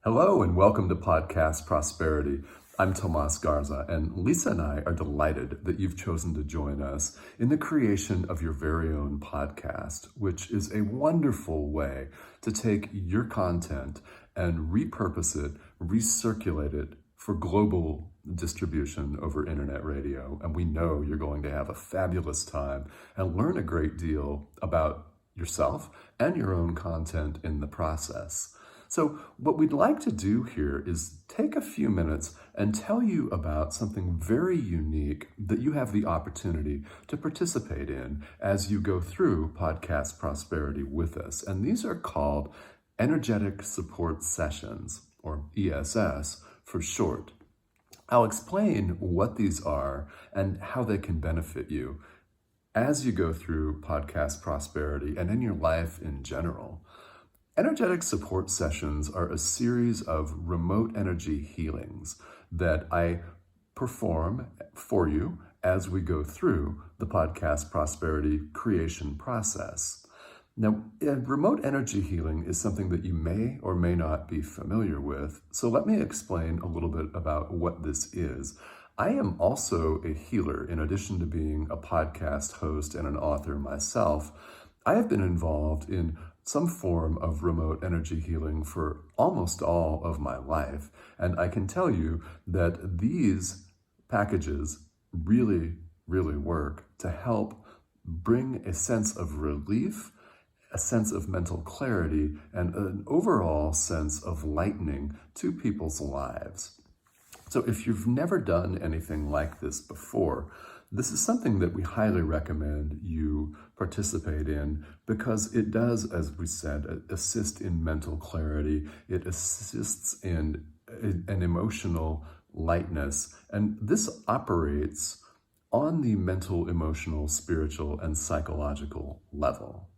Hello and welcome to Podcast Prosperity. I'm Tomas Garza, and Lisa and I are delighted that you've chosen to join us in the creation of your very own podcast, which is a wonderful way to take your content and repurpose it, recirculate it for global distribution over internet radio. And we know you're going to have a fabulous time and learn a great deal about yourself and your own content in the process. So what we'd like to do here is take a few minutes and tell you about something very unique that you have the opportunity to participate in as you go through Podcast Prosperity with us. And these are called Energetic Support Sessions, or ESS for short. I'll explain what these are and how they can benefit you as you go through Podcast Prosperity and in your life in general. Energetic support sessions are a series of remote energy healings that I perform for you as we go through the Podcast Prosperity creation process. Now, remote energy healing is something that you may or may not be familiar with, so let me explain a little bit about what this is. I am also a healer. In addition to being a podcast host and an author myself, I have been involved in some form of remote energy healing for almost all of my life. And I can tell you that these packages really, really work to help bring a sense of relief, a sense of mental clarity, and an overall sense of lightening to people's lives. So if you've never done anything like this before, this is something that we highly recommend you participate in because it does, as we said, assist in mental clarity. It assists in an emotional lightness. And this operates on the mental, emotional, spiritual, and psychological level.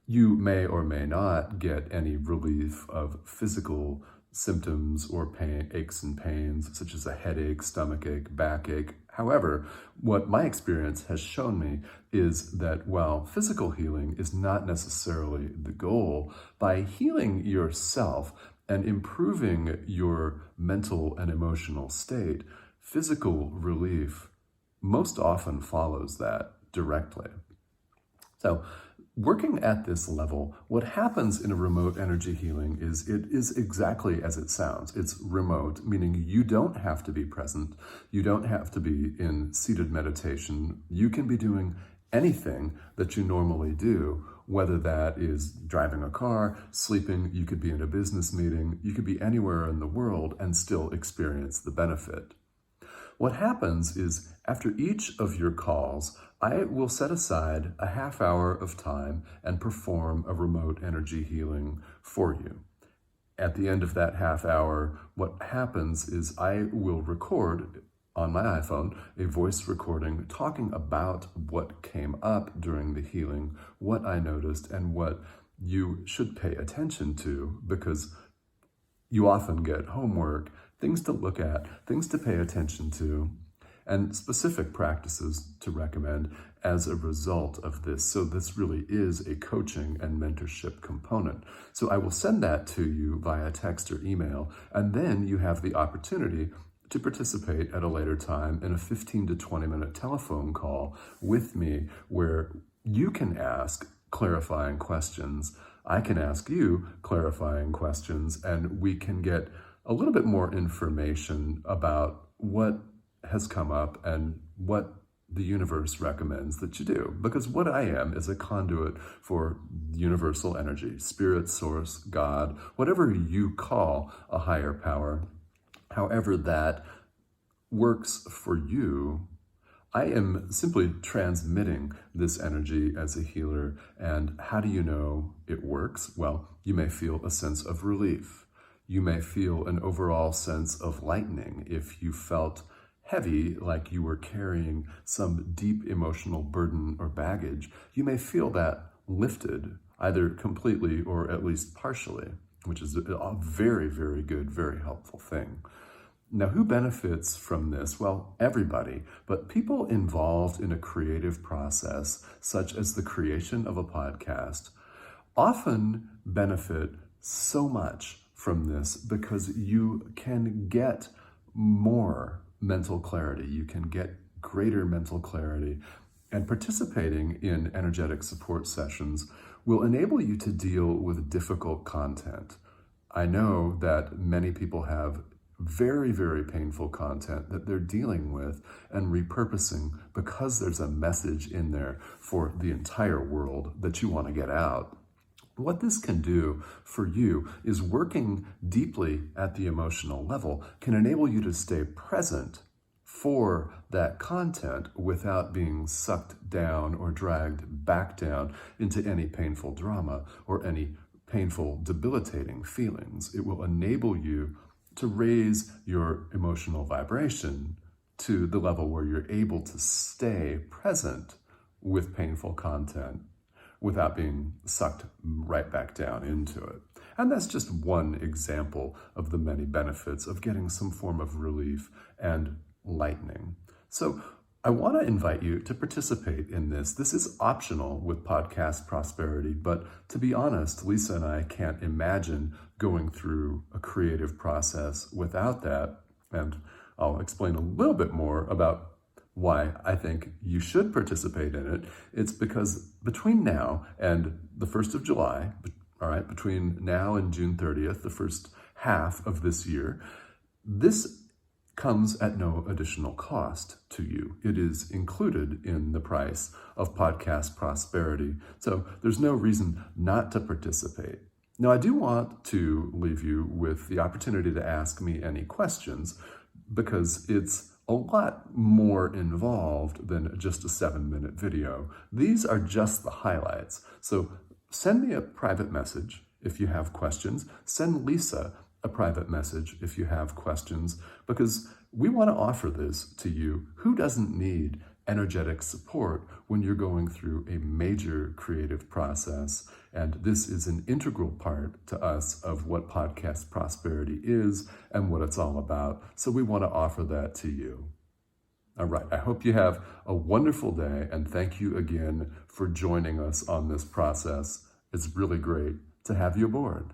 You may or may not get any relief of physical symptoms or pain, aches and pains, such as a headache, stomachache, backache. However, what my experience has shown me is that while physical healing is not necessarily the goal, by healing yourself and improving your mental and emotional state, physical relief most often follows that directly. So, working at this level, what happens in a remote energy healing is it is exactly as it sounds. It's remote, meaning you don't have to be present. You don't have to be in seated meditation. You can be doing anything that you normally do, whether that is driving a car, sleeping, you could be in a business meeting, you could be anywhere in the world and still experience the benefit. What happens is after each of your calls, I will set aside a half hour of time and perform a remote energy healing for you. At the end of that half hour, what happens is I will record on my iPhone a voice recording talking about what came up during the healing, what I noticed, and what you should pay attention to, because you often get homework, things to look at, things to pay attention to, and specific practices to recommend as a result of this. So this really is a coaching and mentorship component. So I will send that to you via text or email, and then you have the opportunity to participate at a later time in a 15 to 20 minute telephone call with me where you can ask clarifying questions. I can ask you clarifying questions, and we can get a little bit more information about what has come up and what the universe recommends that you do. Because what I am is a conduit for universal energy, spirit, source, God, whatever you call a higher power, however that works for you. I am simply transmitting this energy as a healer. And how do you know it works? Well, you may feel a sense of relief. You may feel an overall sense of lightening if you felt heavy, like you were carrying some deep emotional burden or baggage. You may feel that lifted, either completely or at least partially, which is a very, very good, very helpful thing. Now, who benefits from this? Well, everybody, but people involved in a creative process, such as the creation of a podcast, often benefit so much from this because you can get more mental clarity. You can get greater mental clarity. And participating in energetic support sessions will enable you to deal with difficult content. I know that many people have very, very painful content that they're dealing with and repurposing because there's a message in there for the entire world that you want to get out. What this can do for you is working deeply at the emotional level can enable you to stay present for that content without being sucked down or dragged back down into any painful drama or any painful, debilitating feelings. It will enable you to raise your emotional vibration to the level where you're able to stay present with painful content without being sucked right back down into it. And that's just one example of the many benefits of getting some form of relief and lightening. So I want to invite you to participate in this. This is optional with Podcast Prosperity, but to be honest, Lisa and I can't imagine going through a creative process without that. And I'll explain a little bit more about why I think you should participate in it. It's because between now and the 1st of July, all right, between now and June 30th, the first half of this year, this comes at no additional cost to you. It is included in the price of Podcast Prosperity. So there's no reason not to participate. Now, I do want to leave you with the opportunity to ask me any questions because it's a lot more involved than just a 7-minute video. These are just the highlights. So send me a private message if you have questions. Send Lisa a private message if you have questions, because we want to offer this to you. Who doesn't need energetic support when you're going through a major creative process? And this is an integral part to us of what Podcast Prosperity is and what it's all about. So we want to offer that to you. All right, I hope you have a wonderful day, and thank you again for joining us on this process. It's really great to have you aboard.